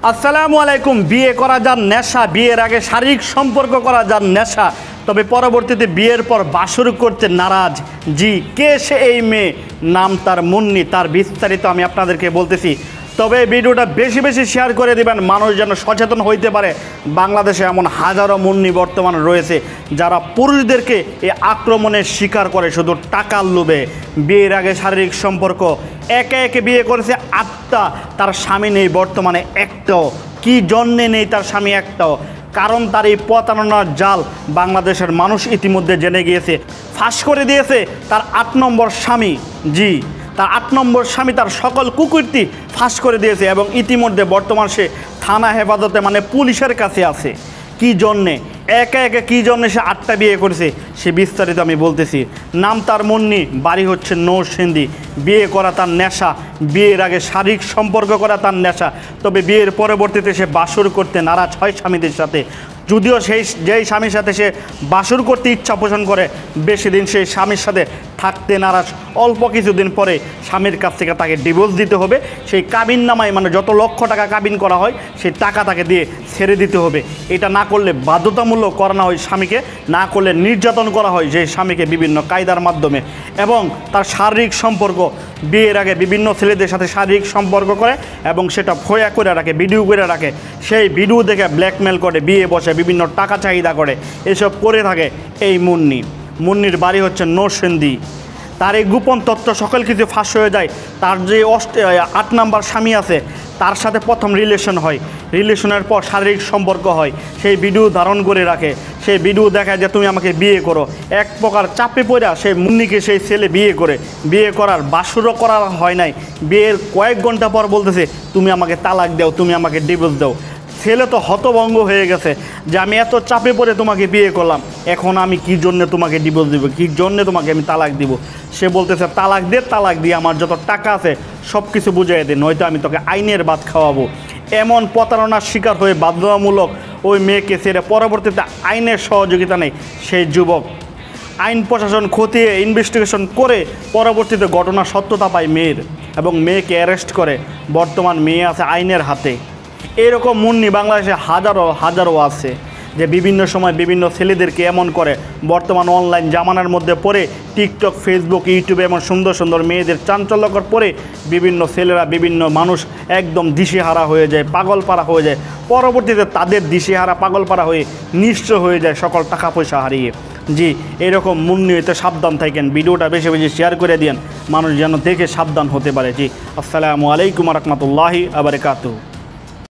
আসসালামু আলাইকুম। বিয়ে করা যার নেশা, বিয়ের আগে শারীরিক সম্পর্ক করা যার নেশা, তবে পরবর্তীতে বিয়ের পর বাসর করতে নারাজ। জি, কে সে এই মেয়ে? নাম তার মুন্নি। তার বিস্তারিত আমি আপনাদেরকে বলতেছি, তবে ভিডিওটা বেশি বেশি শেয়ার করে দেবেন, মানুষ যেন সচেতন হইতে পারে। বাংলাদেশে এমন হাজারো মুন্নি বর্তমান রয়েছে যারা পুরুষদেরকে এই আক্রমণের শিকার করে শুধু টাকার লোভে। বিয়ের আগে শারীরিক সম্পর্ক, একে একে বিয়ে করেছে 8টা, তার স্বামী নেই বর্তমানে একটাও। কি জন্যে নেই তার স্বামী একটাও? কারণ তার এই প্রতারণার জাল বাংলাদেশের মানুষ ইতিমধ্যে জেনে গিয়েছে, ফাঁস করে দিয়েছে তার 8 নম্বর স্বামী। জি, তার 8 নম্বর স্বামী তার সকল কুকীর্তি ফাঁস করে দিয়েছে এবং ইতিমধ্যে বর্তমান সে থানা হেফাজতে মানে পুলিশের কাছে আছে। কি জন্যে, একে একে কী জন্যে সে 8টা বিয়ে করেছে সে বিস্তারিত আমি বলতেছি। নাম তার মুন্নি, বাড়ি হচ্ছে নরসিংদী। বিয়ে করা তার নেশা, বিয়ের আগে শারীরিক সম্পর্ক করা তার নেশা, তবে বিয়ের পরবর্তীতে সে বাসর করতে নারাজ হয় স্বামীদের সাথে। যদিও যেই স্বামীর সাথে সে বাসর করতে ইচ্ছা পোষণ করে, বেশি দিন সেই স্বামীর সাথে থাকতে নারাজ। অল্প কিছুদিন পরে স্বামীর কাছ থেকে তাকে ডিভোর্স দিতে হবে। সেই কাবিন নামায় মানে যত লক্ষ টাকা কাবিন করা হয় সেই টাকা তাকে দিয়ে ছেড়ে দিতে হবে। এটা না করলে বাধ্যতামূলক করানো হয় স্বামীকে, না করলে নির্যাতন করা হয় যে স্বামীকে বিভিন্ন কায়দার মাধ্যমে। এবং তার শারীরিক সম্পর্ক, বিয়ের আগে বিভিন্ন ছেলেদের সাথে শারীরিক সম্পর্ক করে এবং সেটা ফয়া করে রাখে, ভিডিও করে রাখে। সেই ভিডিও দেখে ব্ল্যাকমেল করে, বিয়ে বসে বিভিন্ন টাকা চাহিদা করে, এসব করে থাকে এই মুন্নি। মুন্নির বাড়ি হচ্ছে নরসিংদী। তার এই গোপন তথ্য সকল কিছু ফাঁস হয়ে যায়। তার যে 8 নম্বর স্বামী আছে তার সাথে প্রথম রিলেশন হয়, রিলেশনের পর শারীরিক সম্পর্ক হয়, সেই ভিডিও ধারণ করে রাখে। সেই ভিডিও দেখায় যে তুমি আমাকে বিয়ে করো। এক প্রকার চাপে পড়া সেই মুন্নিকে সেই ছেলে বিয়ে করে, বিয়ে করার বাসরও করা হয় নাই, বিয়ের কয়েক ঘন্টা পর বলতেছে তুমি আমাকে তালাক দাও, তুমি আমাকে ডিভোর্স দাও। ছেলে তো হতভঙ্গ হয়ে গেছে যে আমি এত চাপে পড়ে তোমাকে বিয়ে করলাম, এখন আমি কী জন্যে তোমাকে ডিভোর্স দিব, কী জন্যে তোমাকে আমি তালাক দিব। সে বলতেছে তালাক দে, তালাক দিয়ে আমার যত টাকা আছে সব কিছু বুঝিয়ে দে, নয়তো আমি তোকে আইনের ভাত খাওয়াবো। এমন প্রতারণার শিকার হয়ে বাধ্যতামূলক ওই মেয়েকে ছেড়ে পরবর্তীতে আইনের সহযোগিতা নেই সেই যুবক। আইন প্রশাসন খতিয়ে ইনভেস্টিগেশন করে পরবর্তীতে ঘটনার সত্যতা পায় মেয়ের এবং মেয়েকে অ্যারেস্ট করে। বর্তমান মেয়ে আছে আইনের হাতে। এরকম মুন্নি বাংলাদেশে হাজারো হাজারো আছে যে বিভিন্ন সময় বিভিন্ন ছেলেদেরকে এমন করে। বর্তমান অনলাইন জামানার মধ্যে পড়ে টিকটক, ফেসবুক, ইউটিউবে এমন সুন্দর সুন্দর মেয়েদের চাঞ্চল্যকর পরে বিভিন্ন ছেলেরা, বিভিন্ন মানুষ একদম দিশেহারা হয়ে যায়, পাগলপাড়া হয়ে যায়। পরবর্তীতে তাদের দিশেহারা পাগলপাড়া হয়ে নিঃস্ব হয়ে যায় সকল টাকা পয়সা হারিয়ে। জি, এরকম মুন্নি হইতে সাবধান থাকেন। ভিডিওটা বেশি বেশি শেয়ার করে দিন, মানুষ যেন দেখে সাবধান হতে পারে। জি, আসসালামু আলাইকুম রহমতুল্লাহি ওয়া বারাকাতুহু।